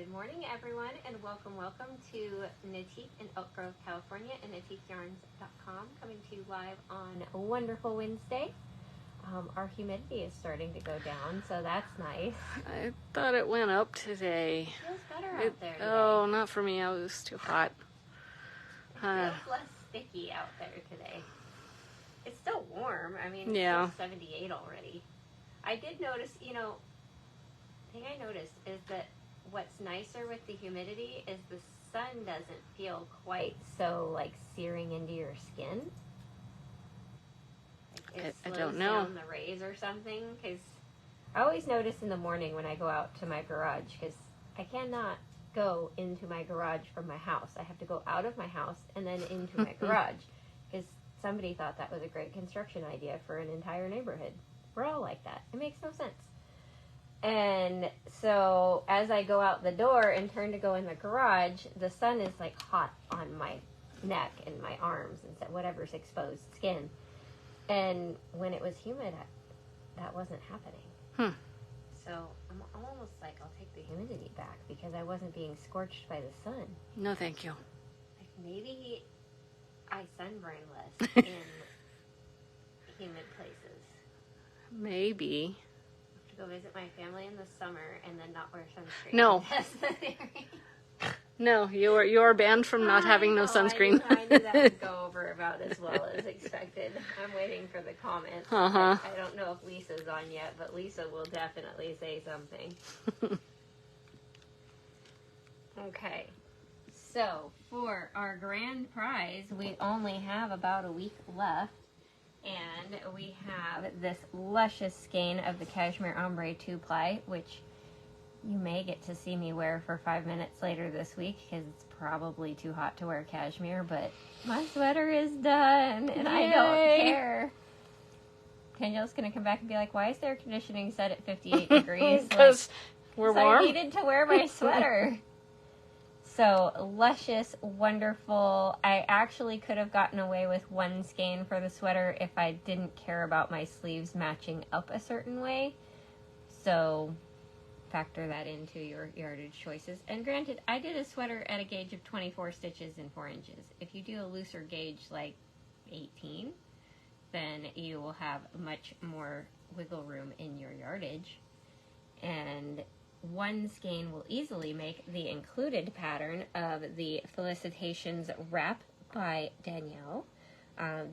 Good morning, everyone, and welcome to Knitique in Oak Grove, California, and KnitiqueYarns.com, coming to you live on a wonderful Wednesday. Our humidity is starting to go down, so that's nice. I thought it went up today. It feels better out there today. Oh, not for me. I was too hot. It feels less sticky out there today. It's still warm. I mean, it's Yeah. still 78 already. I did notice, the thing I noticed is that what's nicer with the humidity is the sun doesn't feel quite so, like, searing into your skin. Like, it slows I don't know. down the rays or something, because I always notice in the morning when I go out to my garage, because I cannot go into my garage from my house. I have to go out of my house and then into my garage, because somebody thought that was a great construction idea for an entire neighborhood. We're all like that. It makes no sense. And so as I go out the door and turn to go in the garage, the sun is like hot on my neck and my arms and whatever's exposed skin. And when it was humid, that wasn't happening. So I'm almost like, I'll take the humidity back because I wasn't being scorched by the sun. No, thank you. Like maybe I sunburn less in humid places. Maybe. To go visit my family in the summer and then not wear sunscreen. No. That's the theory. No, you're banned from not having no sunscreen. I knew that would go over about as well as expected. I'm waiting for the comments. Uh-huh. I don't know if Lisa's on yet, but Lisa will definitely say something. Okay. So, for our grand prize, we only have about a week left. And we have this luscious skein of the Cashmere Ombre 2-ply, which you may get to see me wear for 5 minutes later this week because it's probably too hot to wear cashmere, but my sweater is done and I don't care. Danielle's going to come back and be like, why is the air conditioning set at 58 degrees? Because we're warm. I needed to wear my sweater. So, luscious, wonderful. I actually could have gotten away with one skein for the sweater if I didn't care about my sleeves matching up a certain way. So, factor that into your yardage choices. And granted, I did a sweater at a gauge of 24 stitches and 4 inches. If you do a looser gauge like 18, then you will have much more wiggle room in your yardage. And one skein will easily make the included pattern of the Felicitations wrap by Danielle.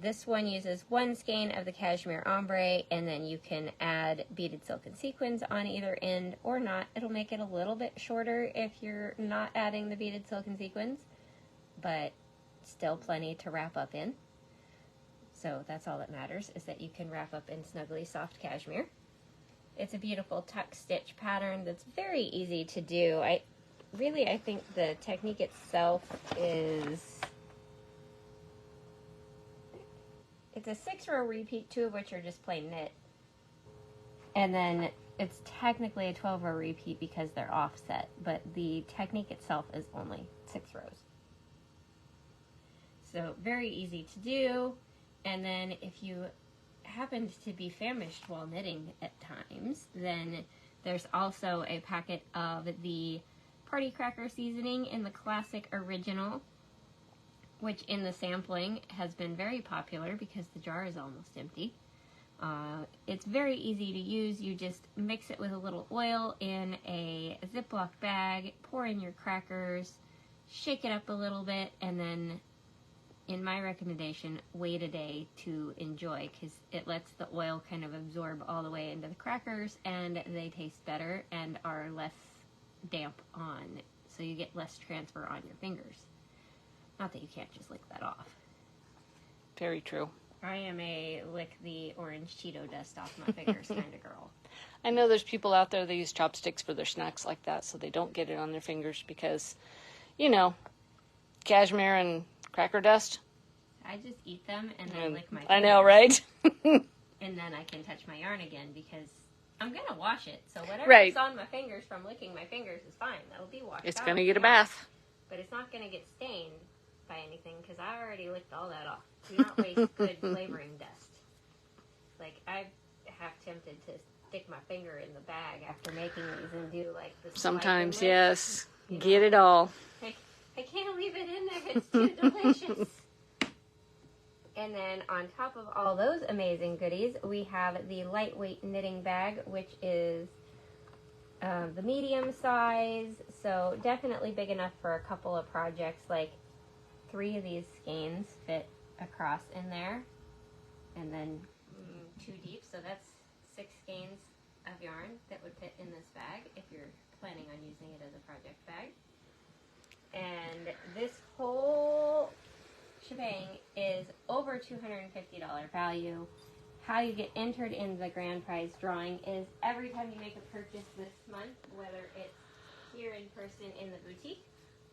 This one uses one skein of the Cashmere Ombre, and then you can add beaded silk and sequins on either end or not. It'll make it a little bit shorter if you're not adding the beaded silk and sequins, but still plenty to wrap up in. So that's all that matters, is that you can wrap up in snuggly soft cashmere. It's a beautiful tuck stitch pattern that's very easy to do. I think the technique itself is, it's a 6-row repeat, 2 of which are just plain knit. And then it's technically a 12-row repeat because they're offset, but the technique itself is only 6 rows. So very easy to do. And then if you happened to be famished while knitting at times, then there's also a packet of the party cracker seasoning in the classic original, which in the sampling has been very popular because the jar is almost empty. It's very easy to use. You just mix it with a little oil in a Ziploc bag, pour in your crackers, shake it up a little bit, and then, in my recommendation, wait a day to enjoy, because it lets the oil kind of absorb all the way into the crackers, and they taste better and are less damp on, so you get less transfer on your fingers. Not that you can't just lick that off. Very true. I am a lick the orange Cheeto dust off my fingers kind of girl. I know there's people out there that use chopsticks for their snacks like that, so they don't get it on their fingers because, cashmere and cracker dust. I just eat them and then lick my fingers. I know, right? And then I can touch my yarn again because I'm going to wash it. So whatever's on my fingers from licking my fingers is fine. That'll be washed out. It's going to get a bath. But it's not going to get stained by anything because I already licked all that off. Do not waste good flavoring dust. Like, I have tempted to stick my finger in the bag after making these and do like the sometimes, slicing yes. Get it all. I can't leave it in there. It's too delicious. And then on top of all those amazing goodies, we have the lightweight knitting bag, which is the medium size. So definitely big enough for a couple of projects. Like 3 of these skeins fit across in there. And then 2 deep. So that's 6 skeins of yarn that would fit in this bag if you're planning on using it as a project bag. And this whole shebang is over $250 value. How you get entered in the grand prize drawing is every time you make a purchase this month, whether it's here in person in the boutique,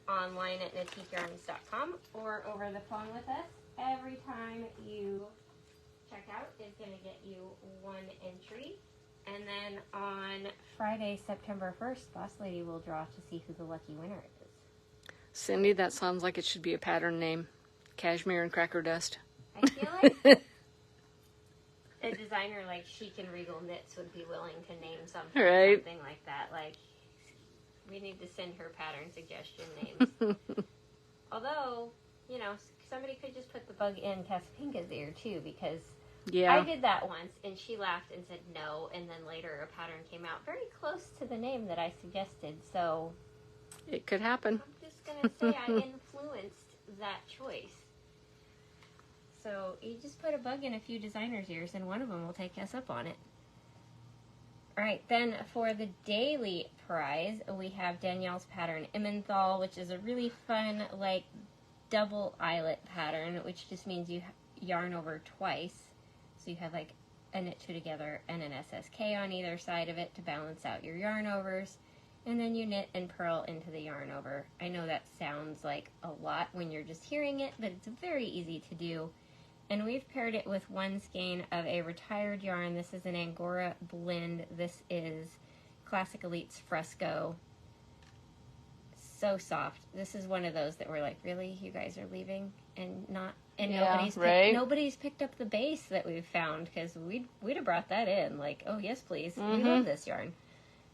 online at knitikearns.com, or over the phone with us, every time you check out is going to get you 1 entry. And then on Friday, September 1st, Boss Lady will draw to see who the lucky winner is. Cindy, that sounds like it should be a pattern name. Cashmere and Cracker Dust. I feel like a designer like Chic and Regal Knits would be willing to name something, right. Something like that. Like, we need to send her pattern suggestion names. Although, you know, somebody could just put the bug in Casapinka's ear too, because I did that once and she laughed and said no, and then later a pattern came out very close to the name that I suggested, so it could happen. I'm just going to say I influenced that choice. So you just put a bug in a few designers' ears and one of them will take us up on it. Alright, then for the daily prize, we have Danielle's pattern Emmenthal, which is a really fun, like, double eyelet pattern, which just means you yarn over twice. So you have, like, a knit 2 together and an SSK on either side of it to balance out your yarn overs. And then you knit and purl into the yarn over. I know that sounds like a lot when you're just hearing it, but it's very easy to do. And we've paired it with 1 skein of a retired yarn. This is an Angora blend. This is Classic Elite's Fresco. So soft. This is one of those that we're like, really? You guys are leaving? And not... And nobody's picked up the base that we've found, because we'd have brought that in. Like, oh, yes, please. We love this yarn.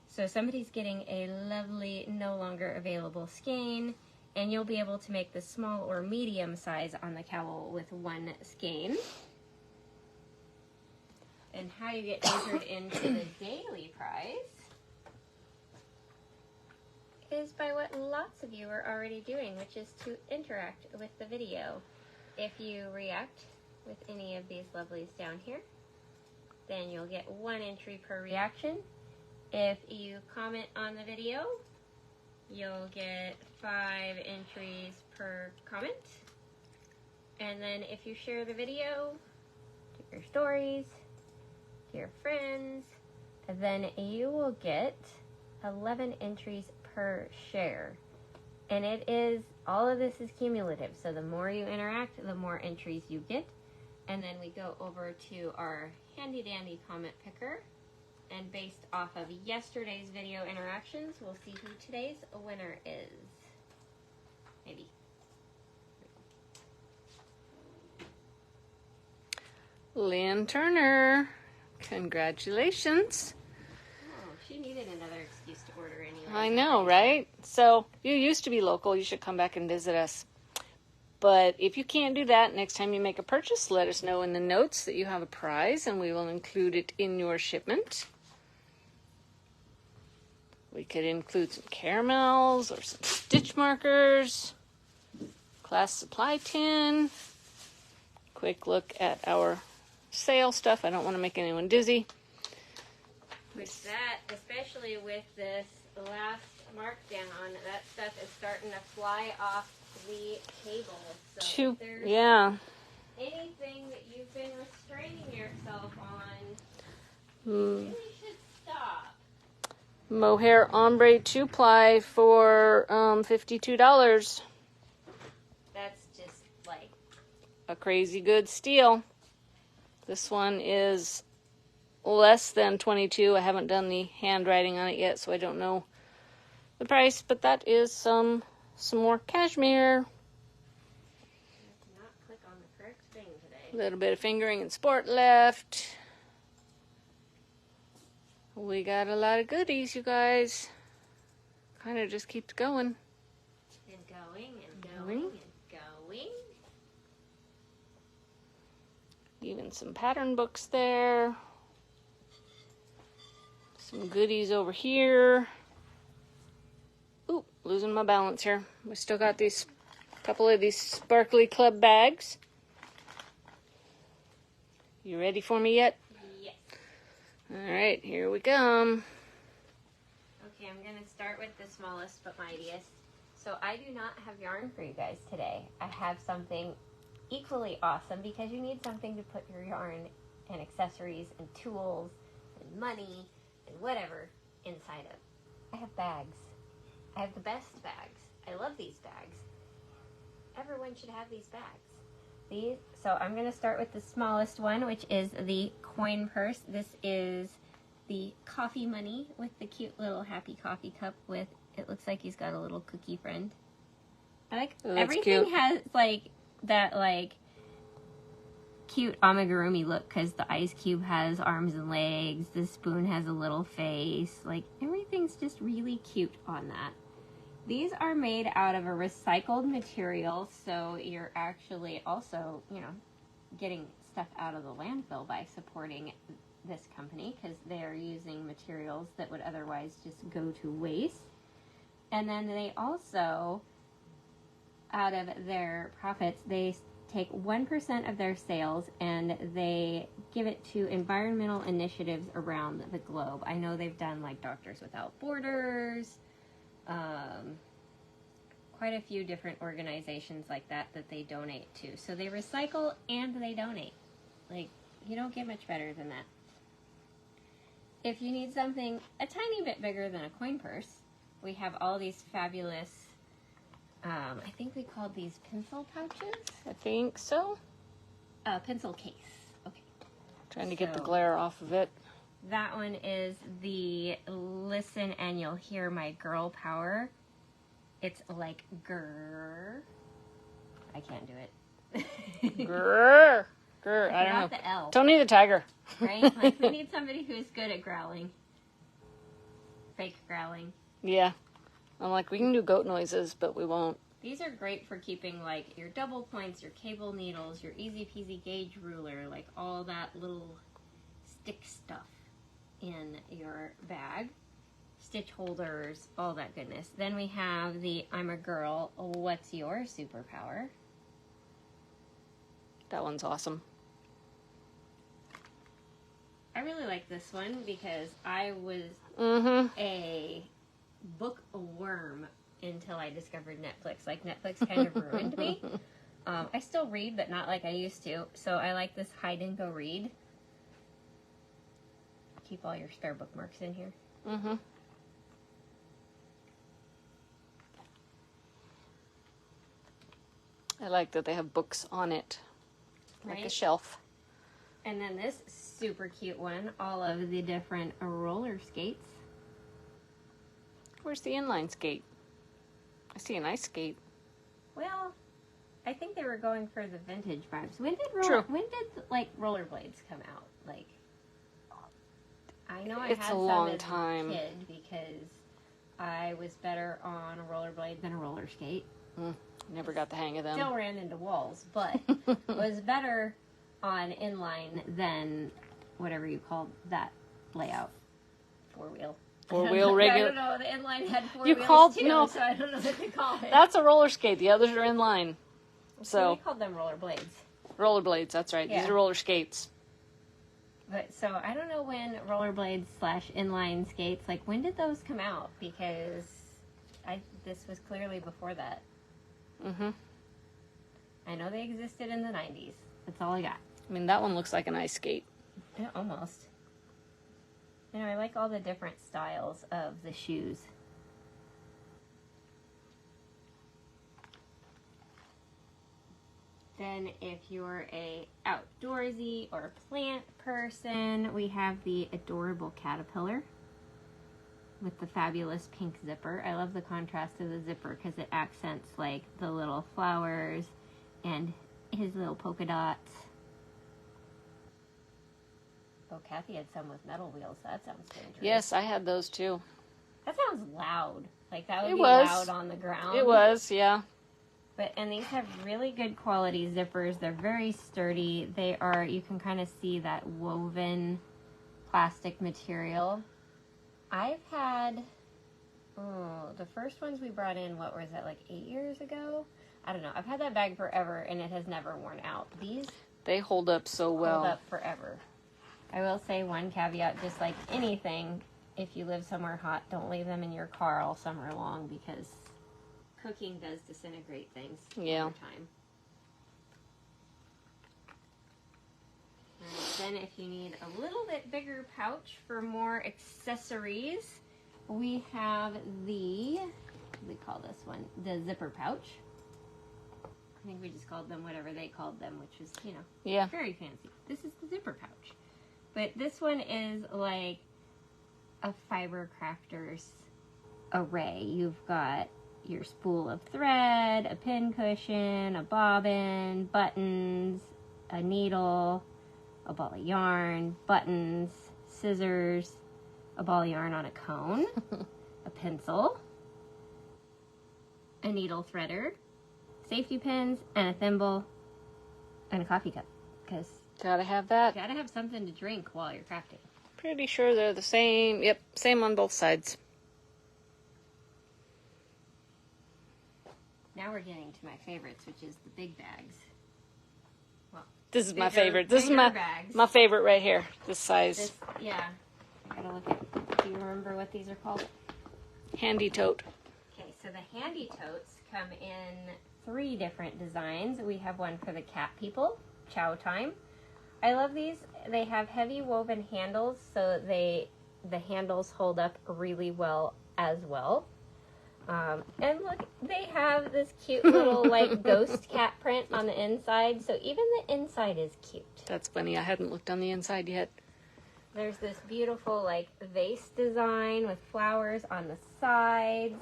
So somebody's getting a lovely, no longer available skein. And you'll be able to make the small or medium size on the cowl with 1 skein. And how you get entered into the daily prize is by what lots of you are already doing, which is to interact with the video. If you react with any of these lovelies down here, then you'll get 1 entry per reaction. If you comment on the video, you'll get 5 entries per comment. And then if you share the video to your stories, to your friends, then you will get 11 entries per share. And it is, all of this is cumulative. So the more you interact, the more entries you get. And then we go over to our handy dandy comment picker. And based off of yesterday's video interactions, we'll see who today's winner is. Maybe. Lynn Turner, congratulations. Oh, she needed another excuse to order anyway. I know, right? So, you used to be local. You should come back and visit us. But if you can't do that, next time you make a purchase, let us know in the notes that you have a prize, and we will include it in your shipment. We could include some caramels or some stitch markers, class supply tin, quick look at our sale stuff. I don't want to make anyone dizzy. With that, especially with this last markdown, that stuff is starting to fly off the table. So if there's anything that you've been restraining yourself on, you really should stop. Mohair Ombre 2-ply for $52. That's just like a crazy good steal. This one is less than $22. I haven't done the handwriting on it yet, so I don't know the price, but that is some more cashmere. I did not click on the correct thing today. A little bit of fingering and sport left. We got a lot of goodies, you guys. kind of just keeps going. And going and going and going. Even some pattern books there. Some goodies over here. Ooh, losing my balance here. We still got these couple of these sparkly club bags. You ready for me yet? Yes. All right, here we come. Okay, I'm going to start with the smallest but mightiest. So I do not have yarn for you guys today. I have something equally awesome because you need something to put your yarn and accessories and tools and money and whatever inside of. I have bags. I have the best bags. I love these bags. Everyone should have these bags. So I'm going to start with the smallest one, which is the coin purse. This is the coffee money with the cute little happy coffee cup with, it looks like he's got a little cookie friend. I like, everything cute. Has like that like cute amigurumi look because the ice cube has arms and legs, the spoon has a little face, like everything's just really cute on that. These are made out of a recycled material, so you're actually also, you know, getting stuff out of the landfill by supporting this company because they're using materials that would otherwise just go to waste. And then they also, out of their profits, they take 1% of their sales and they give it to environmental initiatives around the globe. I know they've done like Doctors Without Borders, quite a few different organizations like that they donate to. So they recycle and they donate. Like, you don't get much better than that. If you need something a tiny bit bigger than a coin purse, we have all these fabulous, I think we called these pencil pouches? I think so. Pencil case. Okay. Trying to get the glare off of it. That one is the Listen and You'll Hear My Girl Power. It's like grrr. I can't do it. Grrr. Grrr. I don't know. The L. Tony the Tiger. Right? Like we need somebody who's good at growling. Fake growling. Yeah. I'm like, we can do goat noises, but we won't. These are great for keeping like your double points, your cable needles, your easy peasy gauge ruler, like all that little stick stuff in your bag. Stitch holders, all that goodness. Then we have the I'm a Girl, What's Your Superpower? That one's awesome. I really like this one because I was a bookworm until I discovered Netflix. Like, Netflix kind of ruined me. I still read, but not like I used to. So I like this Hide and Go Read. Keep all your spare bookmarks in here. Mm-hmm. I like that they have books on it. Like Right? a shelf. And then this super cute one, all of the different roller skates. Where's the inline skate? I see an ice skate. Well, I think they were going for the vintage vibes. When did like rollerblades come out? Like, I know I It's had a some long as time. a kid because I was better on a rollerblade than a roller skate. Never got the hang of them. Still ran into walls, but was better on inline than whatever you called that layout. Four-wheel. Four-wheel regular. I don't know. The inline had four You wheels called too, no. so I don't know what to call it. That's a roller skate. The others are in line. So we called them rollerblades. rollerblades. That's right. Yeah. These are roller skates. But so I don't know when rollerblades / inline skates. Like when did those come out? Because this was clearly before that. Mm-hmm. I know they existed in the 90s. That's all I got. I mean, that one looks like an ice skate. Yeah, almost. You know, I like all the different styles of the shoes. Then if you're a outdoorsy or plant person, we have the adorable caterpillar with the fabulous pink zipper. I love the contrast of the zipper because it accents like the little flowers and his little polka dots. Oh, Kathy had some with metal wheels. That sounds dangerous. Yes, I had those too. That sounds loud. Like that would It be was. loud on the ground. It was, yeah. And these have really good quality zippers. They're very sturdy. They are, you can kind of see that woven plastic material. I've had, the first ones we brought in, what was that, like 8 years ago? I don't know. I've had that bag forever and it has never worn out. These They hold up so well. hold up forever. I will say one caveat, just like anything, if you live somewhere hot, don't leave them in your car all summer long because cooking does disintegrate things Yeah. over time. And then if you need a little bit bigger pouch for more accessories, we have the, what do we call this one? The zipper pouch. I think we just called them whatever they called them, which is, you know, Yeah. very fancy. This is the zipper pouch. But this one is like a fiber crafter's array. You've got your spool of thread, a pin cushion, a bobbin, buttons, a needle, a ball of yarn, buttons, scissors, a ball of yarn on a cone, a pencil, a needle threader, safety pins, and a thimble, and a coffee cup. Because Gotta have you that. gotta have something to drink while you're crafting. Pretty sure they're the same. Yep, same on both sides. Now we're getting to my favorites, which is the big bags. Well, This is my bigger- favorite. This is bigger my bags. my favorite right here. This size. This, yeah. I gotta look at. Do you remember what these are called? Handy tote. Okay, so the handy totes come in 3 different designs. We have one for the cat people, Chow Time. I love these. They have heavy woven handles, so the handles hold up really well as well. And look, they have this cute little like ghost cat print on the inside, so even the inside is cute. That's funny. I hadn't looked on the inside yet. There's this beautiful like vase design with flowers on the sides.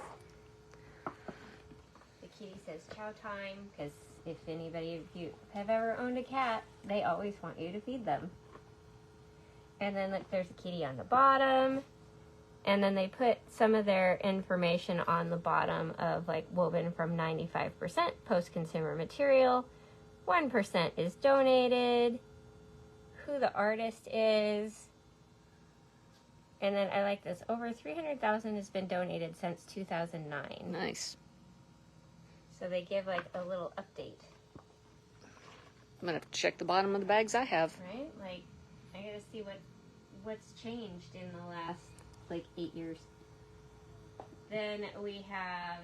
The kitty says chow time because if anybody of you have ever owned a cat, they always want you to feed them. And then look, there's a kitty on the bottom. And then they put some of their information on the bottom of like woven from 95% post-consumer material. 1% is donated. Who the artist is. And then I like this. Over 300,000 has been donated since 2009. Nice. So they give like a little update, I'm gonna have to check the bottom of the bags I have. right? Like I gotta see what's changed in the last like 8 years. Then we have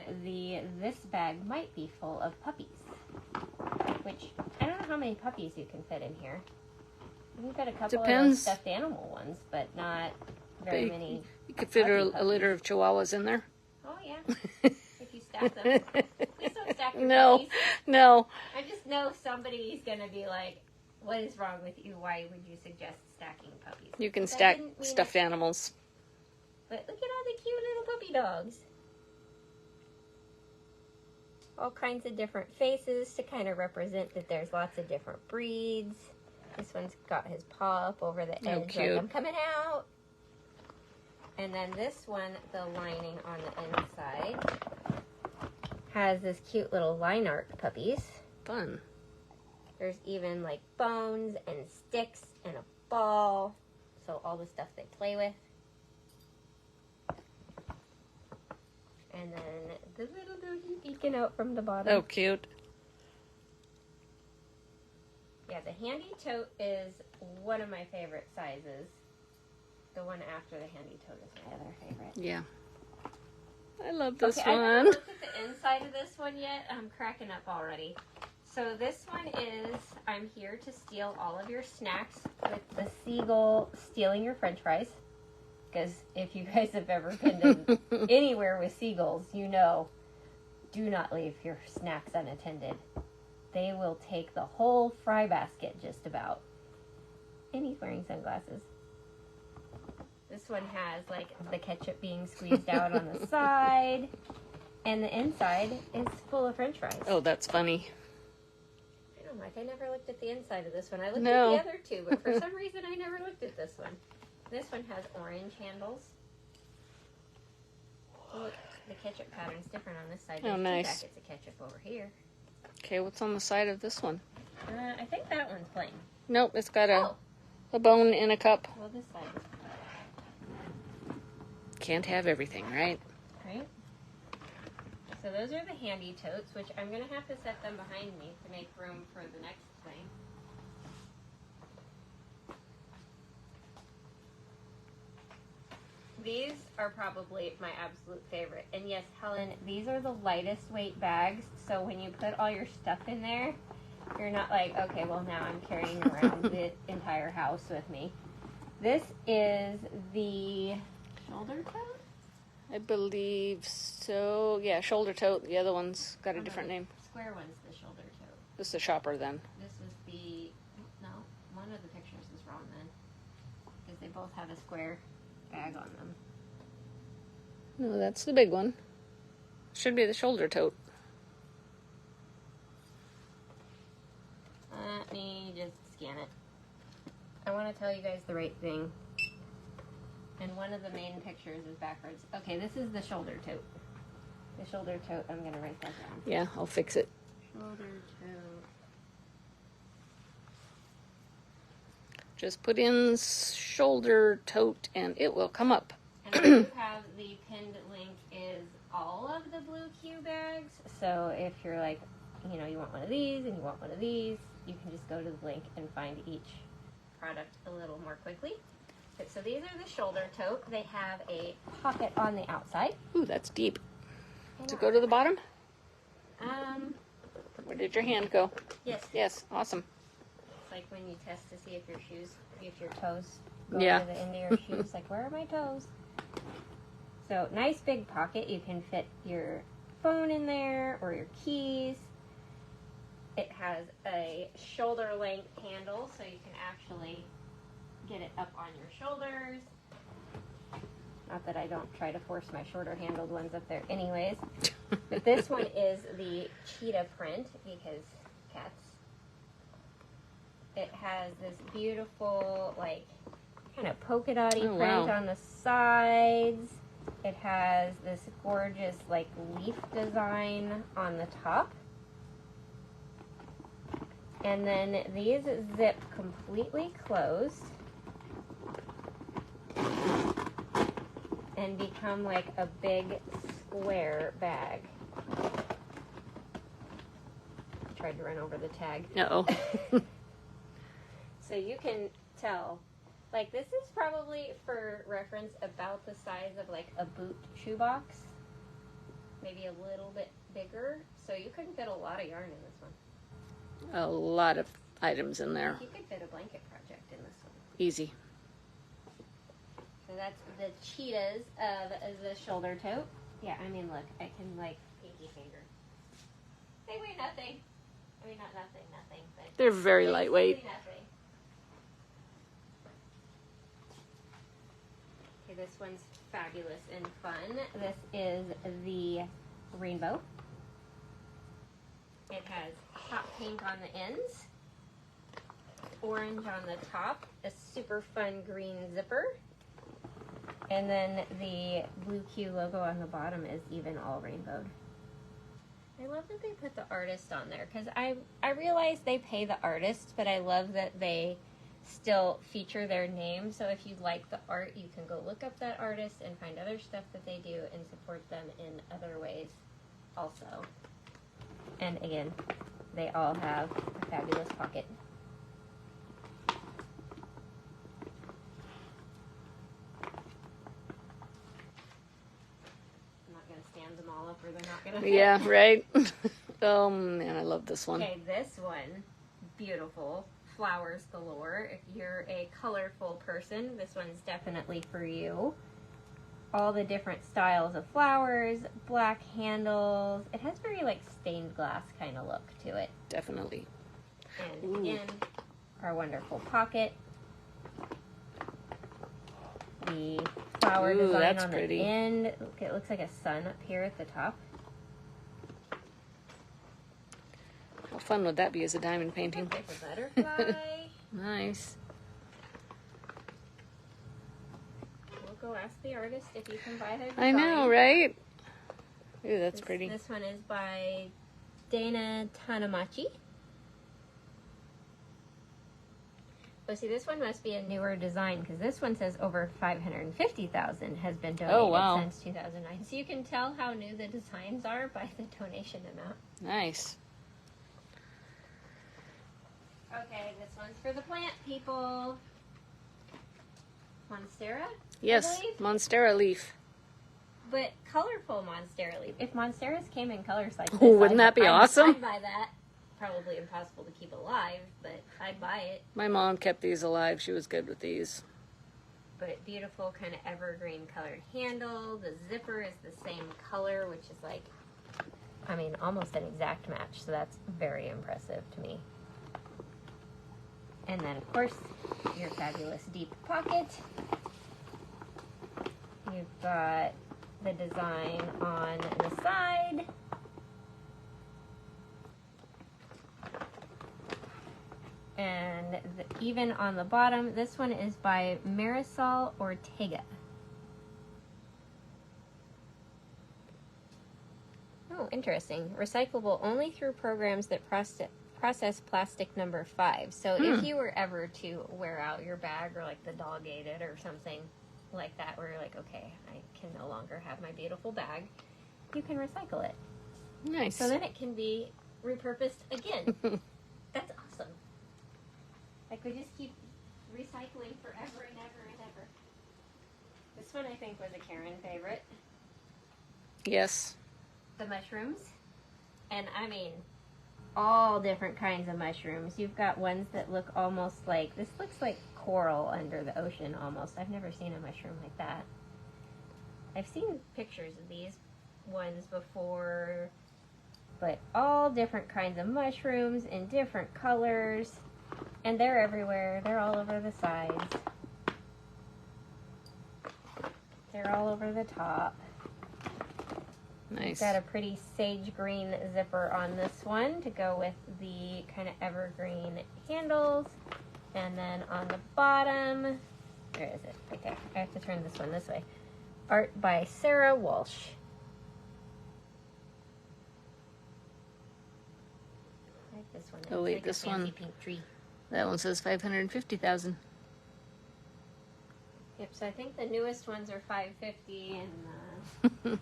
this bag might be full of puppies, which I don't know how many puppies you can fit in here. You can fit a couple of Depends. those stuffed animal ones, but not very Big. many. You could fit Puppy a litter of chihuahuas in there. Oh yeah, if you stack them. Please don't stack your No, puppies. no. I just know somebody's gonna be like, "What is wrong with you? Why would you suggest stacking puppies?" You can That stack didn't mean stuffed it. animals. But look at all the cute little puppy dogs. All kinds of different faces to kind of represent that there's lots of different breeds. This one's got his paw up over the edge cute. like I'm coming out. And then this one, the lining on the inside, has this cute little line art puppies. Fun. There's even like bones and sticks and a ball. So all the stuff they play with. And then the little doggy peeking out from the bottom. Oh, cute. Yeah, the handy tote is one of my favorite sizes. The one after the handy tote is my other favorite. Yeah. I love this Okay, I haven't one. looked at the inside of this one yet. I'm cracking up already. So this one is, I'm here to steal all of your snacks with the seagull stealing your french fries. Because if you guys have ever been to anywhere with seagulls, you know, do not leave your snacks unattended. They will take the whole fry basket just about. And he's wearing sunglasses. This one has like the ketchup being squeezed out on the side. And the inside is full of french fries. Oh, that's funny. I don't know, Mike, I never looked at the inside of this one. I looked No. at the other two, but for some reason I never looked at this one. This one has orange handles. ketchup pattern's different on this side. Oh, There's nice. 2 packets of ketchup over here. Okay, what's on the side of this one? I think that one's plain. Nope, it's got a bone in a cup. Well, this side is Can't have everything, right? right. So those are the handy totes, which I'm going to have to set them behind me to make room for the next thing. These are probably my absolute favorite. And yes, Helen, these are the lightest weight bags, so when you put all your stuff in there, you're not like, okay, well now I'm carrying around the entire house with me. This is the shoulder tote? I believe so. Yeah, shoulder tote. The other one's got a different name. Square one's the shoulder tote. This is the shopper then. This is the, no, one of the pictures is wrong then. Because they both have a square bag on them. No, that's the big one. Should be the shoulder tote. Let me just scan it. I want to tell you guys the right thing. And one of the main pictures is backwards. Okay, this is the shoulder tote. The shoulder tote, I'm going to write that down. Yeah, I'll fix it. Shoulder tote. Just put in shoulder tote and it will come up. And I do have the pinned link is all of the Blue Q bags. So if you're like, you know, you want one of these and you want one of these, you can just go to the link and find each product a little more quickly. But, so these are the shoulder tote. They have a pocket on the outside. Ooh, that's deep. Does it go to the bottom? Where did your hand go? Yes. Yes, awesome. It's like when you test to see if your shoes, if your toes go Yeah. to the end of your shoes. Like, where are my toes? So, nice big pocket. You can fit your phone in there or your keys. It has a shoulder length handle, so you can actually get it up on your shoulders. Not that I don't try to force my shorter handled ones up there anyways. But this one is the cheetah print because cats. It has this beautiful, like, kind of polka dotty print on the sides. It has this gorgeous, like, leaf design on the top. And then these zip completely closed and become like a big square bag. Tried to run over the tag. Uh-oh. So you can tell, like, this is probably, for reference, about the size of like a boot shoebox. Maybe a little bit bigger. So you could fit a lot of yarn in this one. A lot of items in there. You could fit a blanket project in this one. Easy. So that's the cheetahs of the shoulder tote. Yeah, I mean, look, I can, like, pinky finger. They weigh nothing. I mean, not nothing, but They're very lightweight. nothing. Okay, this one's fabulous and fun. This is the rainbow. It has hot pink on the ends, orange on the top, a super fun green zipper, and then the Blue Q logo on the bottom is even all rainbowed. I love that they put the artist on there because I realize they pay the artist, but I love that they still feature their name. So if you like the art, you can go look up that artist and find other stuff that they do and support them in other ways also. And again, they all have a fabulous pocket. I'm not going to stand them all up or they're not going to fit. Yeah, right? Oh, man, I love this one. Okay, this one, beautiful. Flowers galore. If you're a colorful person, this one's definitely for you. All the different styles of flowers, black handles. It has very like stained glass kind of look to it. Definitely. And again, our wonderful pocket. The flower design that's on pretty. the end. Look, it looks like a sun up here at the top. How fun would that be as a diamond painting? Like a butterfly. Nice. We'll go ask the artist if you can buy her design. I know, right? Ooh, that's pretty. This one is by Dana Tanamachi. Oh, see, this one must be a newer design because this one says over 550,000 has been donated since 2009. So you can tell how new the designs are by the donation amount. Nice. Okay, this one's for the plant people. Monstera? Yes, Monstera leaf. But colorful Monstera leaf. If Monsteras came in colors like this, wouldn't that be awesome? I'd buy that. Probably impossible to keep alive, but I'd buy it. My mom kept these alive. She was good with these. But beautiful kind of evergreen colored handle. The zipper is the same color, which is like, I mean, almost an exact match. So that's very impressive to me. And then, of course, your fabulous deep pocket. You've got the design on the side. And even on the bottom, this one is by Marisol Ortega. Oh, interesting. Recyclable only through programs that process plastic number 5. So if you were ever to wear out your bag or like the dog ate it or something like that, where you're like, okay, I can no longer have my beautiful bag, you can recycle it. Nice. So then it can be repurposed again. That's awesome. Like, we just keep recycling forever and ever and ever. This one, I think, was a Karen favorite. Yes. The mushrooms. And, I mean, all different kinds of mushrooms. You've got ones that look almost like, this looks like coral under the ocean, almost. I've never seen a mushroom like that. I've seen pictures of these ones before, but all different kinds of mushrooms in different colors. And they're everywhere. They're all over the sides. They're all over the top. Nice. Got a pretty sage green zipper on this one to go with the kind of evergreen handles. And then on the bottom, where is it? Right there. I have to turn this one this way. Art by Sarah Walsh. I like this one. Oh wait, like this a fancy one. Pink tree. That one says 550,000. Yep, so I think the newest ones are 550 and the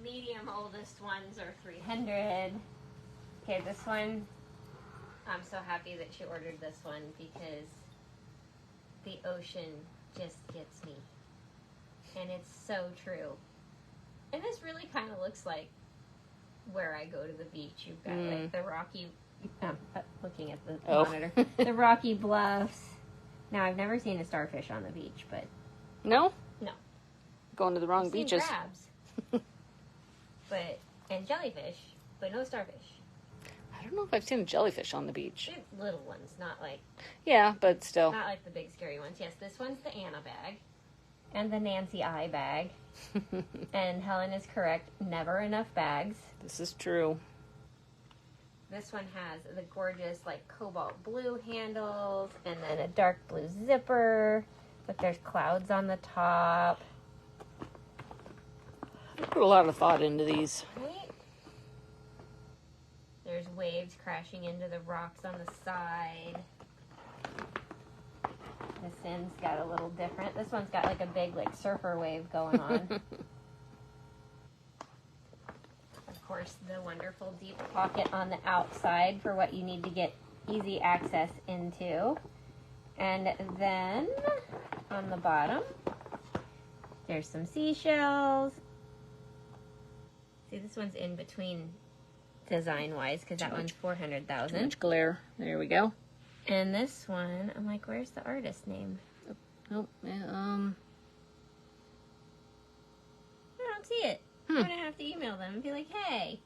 medium oldest ones are 300. Okay, this one, I'm so happy that she ordered this one because the ocean just gets me. And it's so true. And this really kind of looks like where I go to the beach. You've got like the rocky, looking at the monitor, the rocky bluffs. Now, I've never seen a starfish on the beach, but... No? No. Going to the wrong I've seen beaches. crabs. And jellyfish, but no starfish. I don't know if I've seen a jellyfish on the beach. They're little ones, not like... Yeah, but still. Not like the big scary ones. Yes, this one's the Anna bag. And the Nancy I bag. And Helen is correct, never enough bags. This is true. This one has the gorgeous, like, cobalt blue handles, and then a dark blue zipper. But there's clouds on the top. I put a lot of thought into these. Right? There's waves crashing into the rocks on the side. This end's got a little different. This one's got, like, a big, like, surfer wave going on. Of course, the wonderful deep pocket on the outside for what you need to get easy access into. And then on the bottom, there's some seashells. See, this one's in between design-wise because that one's 400,000. Too much glare. There we go. And this one, I'm like, where's the artist name? Nope. Yeah, I don't see it. I'm gonna have to email them and be like, hey,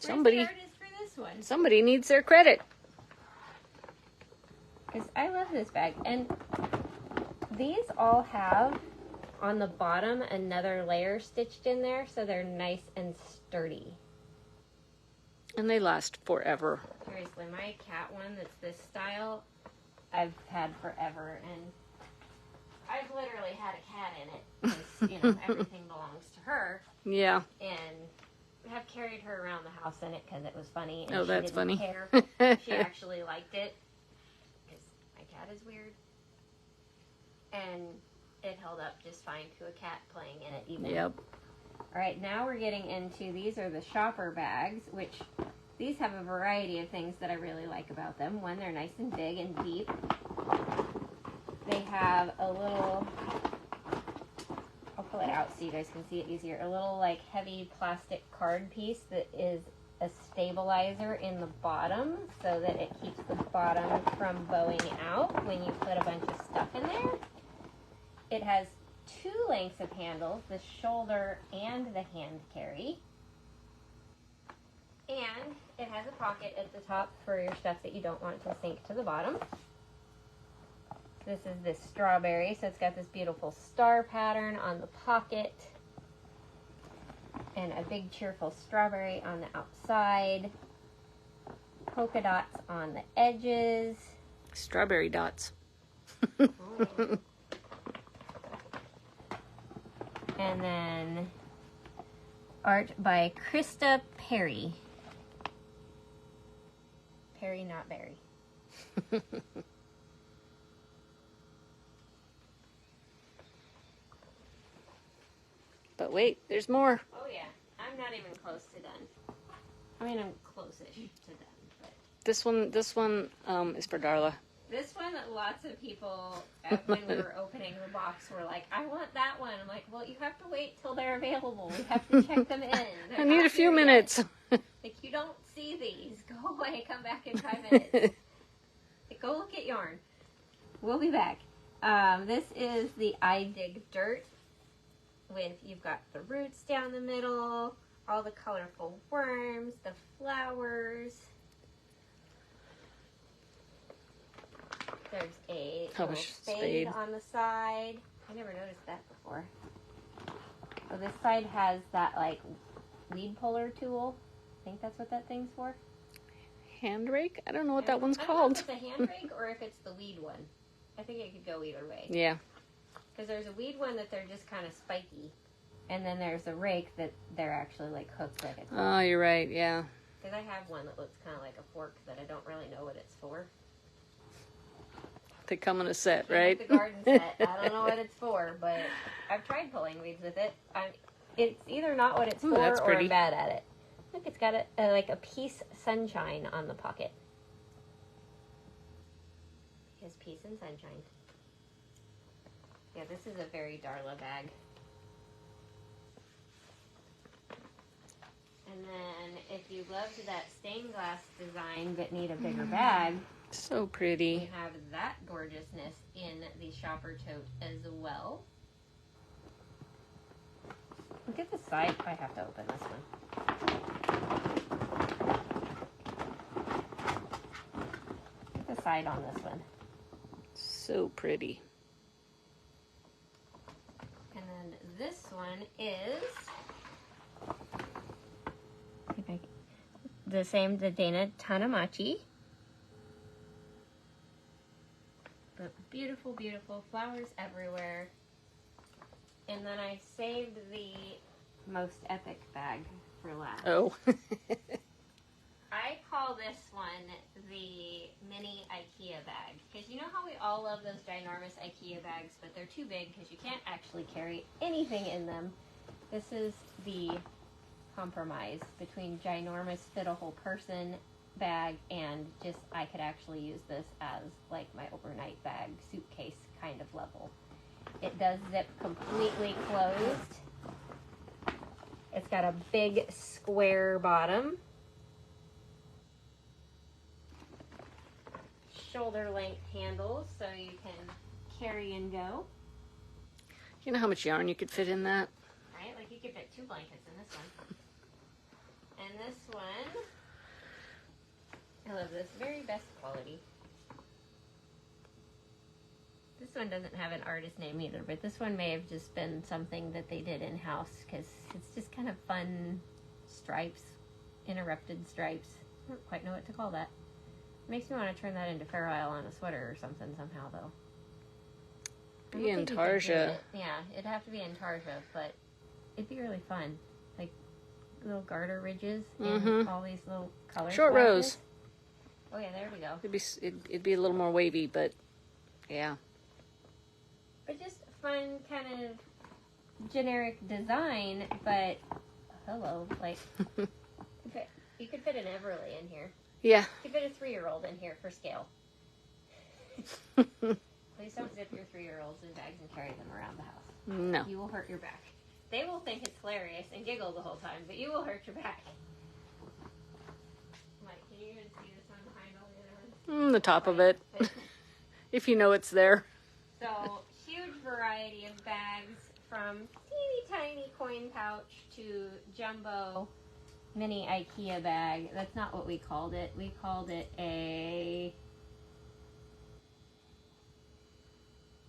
where's the artist for this one? Somebody needs their credit. Because I love this bag. And these all have, on the bottom, another layer stitched in there, so they're nice and sturdy. And they last forever. Seriously, my cat one that's this style, I've had forever, and I've literally had a cat in it, because, everything belongs to her. Yeah. And have carried her around the house in it because it was funny. And Oh, that's she funny. didn't care. She actually liked it because my cat is weird. And it held up just fine to a cat playing in it even. Yep. All right, now we're getting into, these are the shopper bags, which these have a variety of things that I really like about them. One, they're nice and big and deep. They have a little, I'll pull it out so you guys can see it easier, a little like heavy plastic card piece that is a stabilizer in the bottom so that it keeps the bottom from bowing out when you put a bunch of stuff in there. It has 2 lengths of handles, the shoulder and the hand carry. And it has a pocket at the top for your stuff that you don't want to sink to the bottom. This is this strawberry, so it's got this beautiful star pattern on the pocket. And a big cheerful strawberry on the outside. Polka dots on the edges. Strawberry dots. And then art by Krista Perry. Perry, not Berry. But wait, there's more. Oh yeah, I'm not even close to done. I mean, I'm close-ish to done. But This one is for Darla. this one, lots of people, when we were opening the box, were like, I want that one. I'm like, well, you have to wait till they're available. We have to check them in. I need a few minutes. Like, you don't see these. Go away. Come back in 5 minutes. Go look at yarn. We'll be back. This is the I Dig Dirt with, you've got the roots down the middle, all the colorful worms, the flowers. There's a little spade on the side. I never noticed that before. Oh, this side has that, like, weed puller tool. I think that's what that thing's for. Hand rake? I don't know what that one's I don't know called. if it's a hand rake or if it's the weed one. I think it could go either way. Yeah. Because there's a weed one that they're just kind of spiky. And then there's a rake that they're actually, like, hooked like a... Oh, you're right, yeah. Because I have one that looks kind of like a fork that I don't really know what it's for. They come in a set, Yeah, right? it's the garden set. I don't know what it's for, but I've tried pulling weeds with it. It's either not what it's Ooh, for that's or pretty. I'm bad at it. Look, it's got like a peace sunshine on the pocket. It has peace and sunshine. Yeah, this is a very Darla bag. And then if you loved that stained glass design but need a bigger bag, So we pretty. have that gorgeousness in the shopper tote as well. Look at the side. I have to open this one. Look at the side on this one. So pretty. And then this one is the same, the Dana Tanamachi. But beautiful, beautiful flowers everywhere. And then I saved the most epic bag for last. Oh. I call this one the mini IKEA bag. Because you know how we all love those ginormous IKEA bags, but they're too big because you can't actually carry anything in them. This is the compromise between ginormous fit a whole person bag and just I could actually use this as like my overnight bag, suitcase kind of level. It does zip completely closed. It's got a big square bottom. Shoulder length handles so you can carry and go. You know how much yarn you could fit in that? Right? Like you could fit 2 blankets in this one. And this one, I love this, very best quality. This one doesn't have an artist name either, but this one may have just been something that they did in-house because it's just kind of fun stripes, interrupted stripes. I don't quite know what to call that. It makes me want to turn that into Fair Isle on a sweater or something somehow, though. I Be don't in think you could do Tarja. it. Yeah, it'd have to be in Tarja, but it'd be really fun. Like, little garter ridges and all these little color Short rows. Oh yeah, there we go. It'd be a little more wavy, but yeah. But just fun kind of generic design, but hello, like you could fit an Everly in here. Yeah. You could fit a 3-year-old in here for scale. Please don't zip your 3-year-olds in bags and carry them around the house. No. You will hurt your back. They will think it's hilarious and giggle the whole time, but you will hurt your back. Mike, can you even see this one behind all the other ones? The top of it. If you know it's there. So, huge variety of bags from teeny tiny coin pouch to jumbo mini IKEA bag. That's not what we called it. We called it a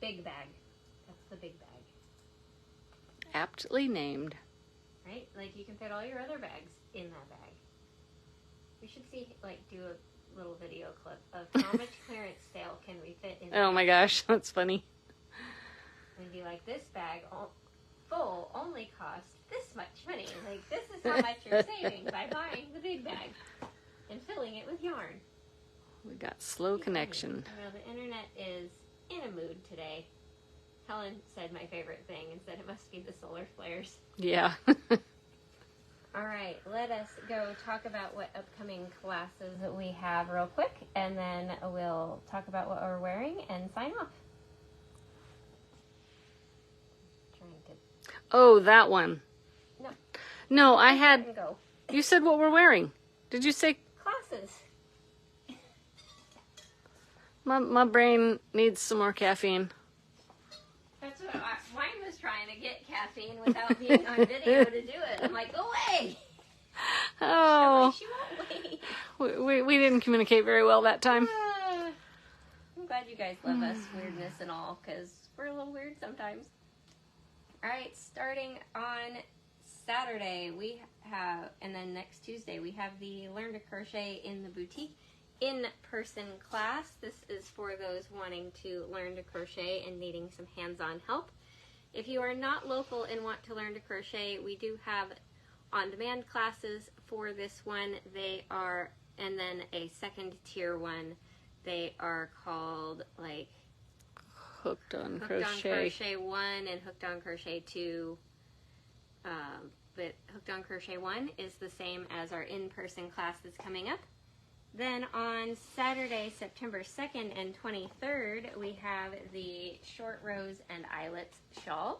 big bag. That's the big bag. Aptly named. Right? Like you can fit all your other bags in that bag. We should do a little video clip of how much clearance sale can we fit in. Oh my gosh, that's funny. And be like, this bag full only cost this much money. Like, this is how much you're saving by buying the big bag and filling it with yarn. We got slow connection. Well, the internet is in a mood today. Helen said my favorite thing and said it must be the solar flares. Yeah. All right, let us go talk about what upcoming classes that we have real quick, and then we'll talk about what we're wearing and sign off. Oh, that one. No, I had... Go. You said what we're wearing. Did you say... Classes. My brain needs some more caffeine. That's what mine was trying to get caffeine without being on video to do it. I'm like, go away. Oh. She won't wait. We didn't communicate very well that time. I'm glad you guys love us, weirdness and all, because we're a little weird sometimes. All right, starting on Saturday, and then next Tuesday, we have the Learn to Crochet in the Boutique in-person class. This is for those wanting to learn to crochet and needing some hands-on help. If you are not local and want to learn to crochet, we do have on-demand classes for this one. They are, and then a second tier one. They are called like Hooked on Crochet 1 and Hooked on Crochet 2. But Hooked on Crochet 1 is the same as our in-person class that's coming up. Then on Saturday, September 2nd and 23rd, we have the Short Rows and Eyelets shawl.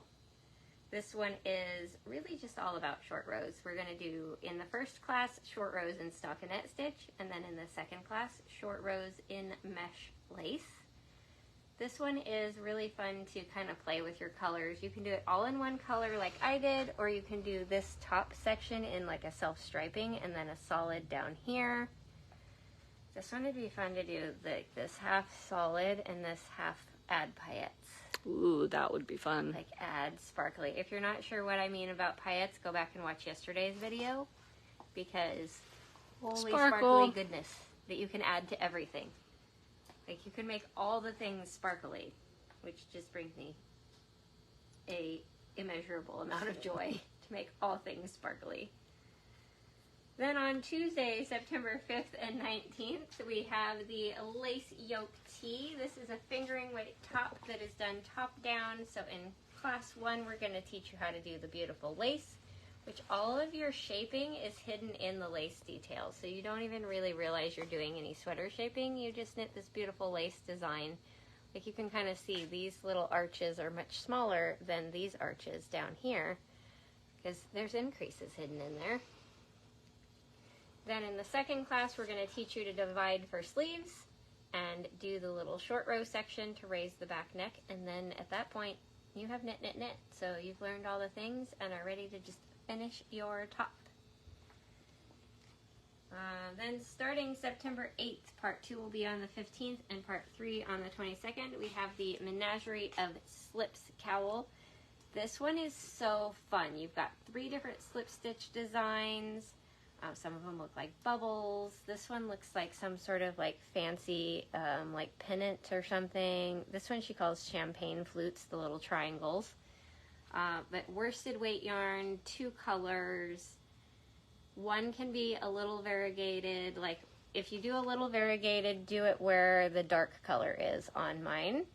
This one is really just all about short rows. We're going to do, in the first class, short rows in stockinette stitch, and then in the second class, short rows in mesh lace. This one is really fun to kind of play with your colors. You can do it all in one color like I did, or you can do this top section in like a self-striping and then a solid down here. This one would be fun to do, this half solid and this half add paillettes. Ooh, that would be fun. Like add sparkly. If you're not sure what I mean about paillettes, go back and watch yesterday's video, because holy sparkly goodness that you can add to everything. Like you can make all the things sparkly, which just brings me a immeasurable amount of joy to make all things sparkly. Then on Tuesday, September 5th and 19th, we have the lace yoke tee. This is a fingering weight top that is done top down. So in class 1, we're going to teach you how to do the beautiful lace, which all of your shaping is hidden in the lace details. So you don't even really realize you're doing any sweater shaping. You just knit this beautiful lace design. Like you can kind of see these little arches are much smaller than these arches down here, because there's increases hidden in there. Then in the second class, we're going to teach you to divide for sleeves and do the little short row section to raise the back neck. And then at that point, you have knit, knit, knit. So you've learned all the things and are ready to just finish your top. Then starting September 8th, part 2 will be on the 15th and part 3 on the 22nd. We have the Menagerie of Slips Cowl. This one is so fun. You've got 3 different slip stitch designs. Some of them look like bubbles. This one looks like some sort of like fancy like pennant or something. This one she calls champagne flutes, the little triangles. But worsted weight yarn, 2 colors. One can be a little variegated, like if you do a little variegated, do it where the dark color is on mine,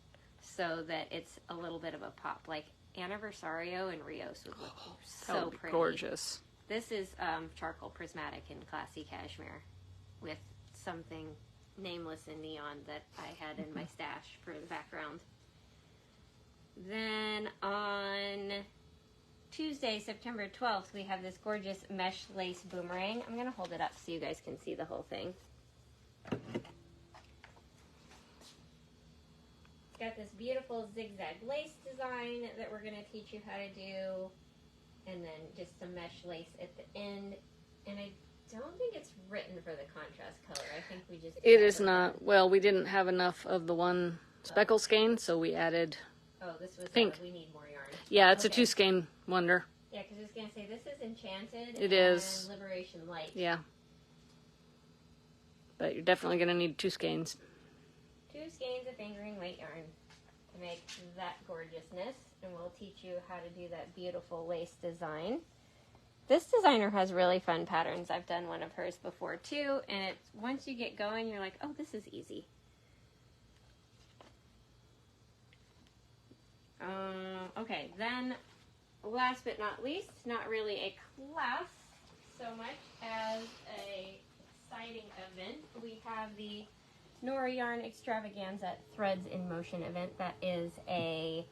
so that it's a little bit of a pop. Like Anniversario and Rios would look so pretty. Gorgeous. This is charcoal prismatic in classy cashmere with something nameless in neon that I had in my stash for the background. Then on Tuesday, September 12th, we have this gorgeous mesh lace boomerang. I'm going to hold it up so you guys can see the whole thing. It's got this beautiful zigzag lace design that we're going to teach you how to do. And then just some mesh lace at the end. And I don't think it's written for the contrast color. I think we just... It is not. Well, we didn't have enough of the one speckle skein, so we added... Oh, this was pink. We need more yarn. Yeah, it's a 2-skein wonder. Yeah, because I was going to say, this is Enchanted. It is. Liberation Light. Yeah. But you're definitely going to need 2 skeins. 2 skeins of fingering weight yarn to make that gorgeousness. And we'll teach you how to do that beautiful lace design. This designer has really fun patterns. I've done one of hers before too. And it's, once you get going, you're like, oh, this is easy. Okay, then last but not least, not really a class so much as a exciting event. We have the Nora Yarn Extravaganza Threads in Motion event. That is a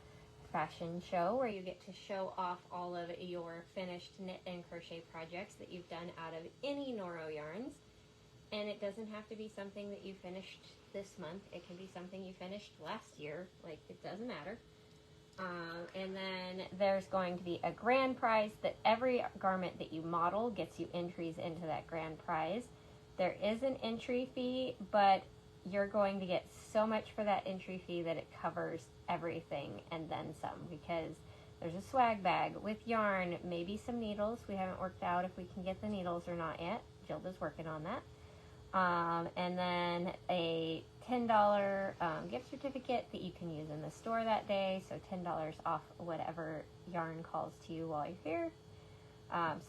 fashion show where you get to show off all of your finished knit and crochet projects that you've done out of any Nora yarns. And it doesn't have to be something that you finished this month. It can be something you finished last year. Like, it doesn't matter. And then there's going to be a grand prize that every garment that you model gets you entries into that grand prize. There is an entry fee, but you're going to get so much for that entry fee that it covers everything and then some, because there's a swag bag with yarn, maybe some needles. We haven't worked out if we can get the needles or not yet. Gilda's working on that. And then a $10 gift certificate that you can use in the store that day. So $10 off whatever yarn calls to you while you're here.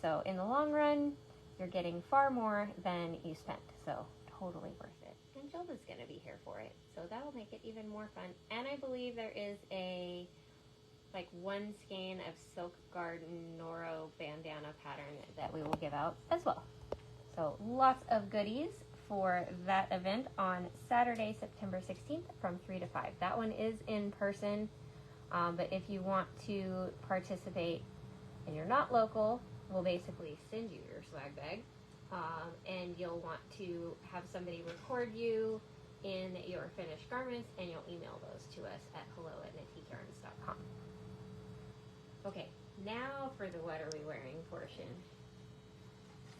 So in the long run, you're getting far more than you spent. So totally worth it. And Gilda's going to be here for it. So that'll make it even more fun. And I believe there is a like 1 skein of Silk Garden Noro bandana pattern that we will give out as well. So lots of goodies for that event on Saturday, September 16th from 3 to 5. That one is in person, but if you want to participate and you're not local, we'll basically send you your swag bag, and you'll want to have somebody record you in your finished garments, and you'll email those to us at hello@knitearns.com. Okay, now for the what are we wearing portion.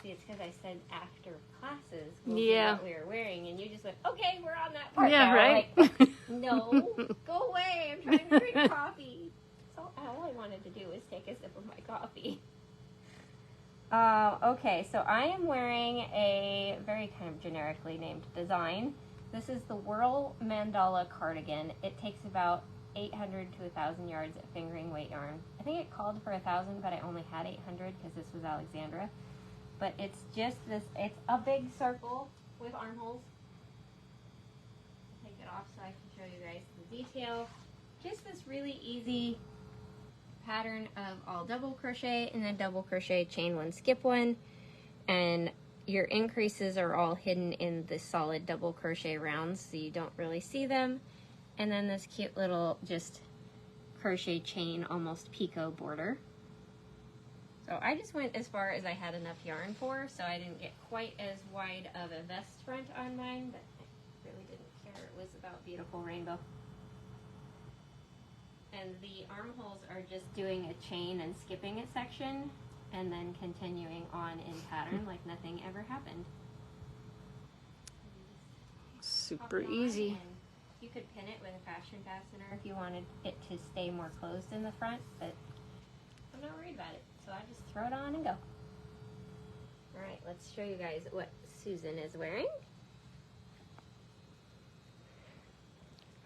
See, it's because I said after classes we'll see what we were wearing, and you just went, okay, we're on that part now. Right? Like, no, go away, I'm trying to drink coffee. So all I wanted to do was take a sip of my coffee. Okay, so I am wearing a very kind of generically named design. This is the Whirl Mandala cardigan. It takes about 800 to 1,000 yards of fingering weight yarn. I think it called for 1,000, but I only had 800 because this was Alexandra. But it's just this, it's a big circle with armholes. Take it off so I can show you guys the detail. Just this really easy pattern of all double crochet and then double crochet, chain 1, skip 1. And your increases are all hidden in the solid double crochet rounds, so you don't really see them. And then this cute little just crochet chain, almost picot border. So I just went as far as I had enough yarn for, so I didn't get quite as wide of a vest front on mine, but I really didn't care. It was about beautiful rainbow. And the armholes are just doing a chain and skipping a section, and then continuing on in pattern like nothing ever happened. Super easy. You could pin it with a fashion fastener if you wanted it to stay more closed in the front, but I'm not worried about it. So I just throw it on and go. Alright, let's show you guys what Susan is wearing.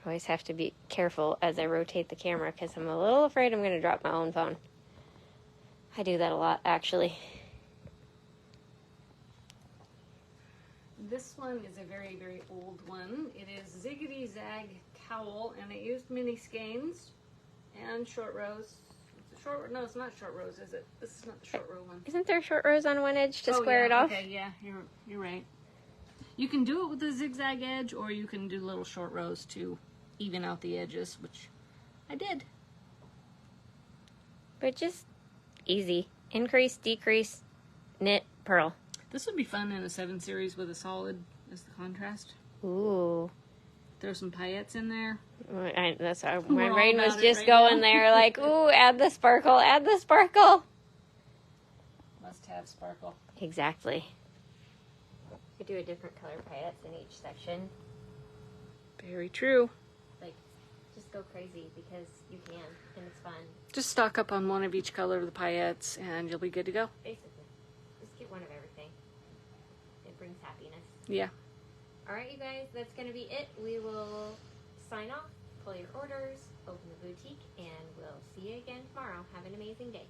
I always have to be careful as I rotate the camera because I'm a little afraid I'm going to drop my own phone. I do that a lot, actually. This one is a very, very old one. It is Ziggedy-Zag Cowl, and it used mini skeins and short rows. Short, no, it's not short rows, is it? This is not the short row one. Isn't there short rows on one edge to square it off? Okay, yeah, you're right. You can do it with a zigzag edge, or you can do little short rows to even out the edges, which I did. But just easy. Increase, decrease, knit, purl. This would be fun in a 7 series with a solid as the contrast. Ooh. Throw some paillettes in there. That's how my brain was just right going now. there, like, ooh, add the sparkle, add the sparkle. Must have sparkle. Exactly. Could do a different color paillettes in each section. Very true. Like, just go crazy because you can, and it's fun. Just stock up on one of each color of the paillettes, and you'll be good to go. Basically. Just get one of everything. It brings happiness. Yeah. Alright, you guys, that's going to be it. We will sign off, pull your orders, open the boutique, and we'll see you again tomorrow. Have an amazing day.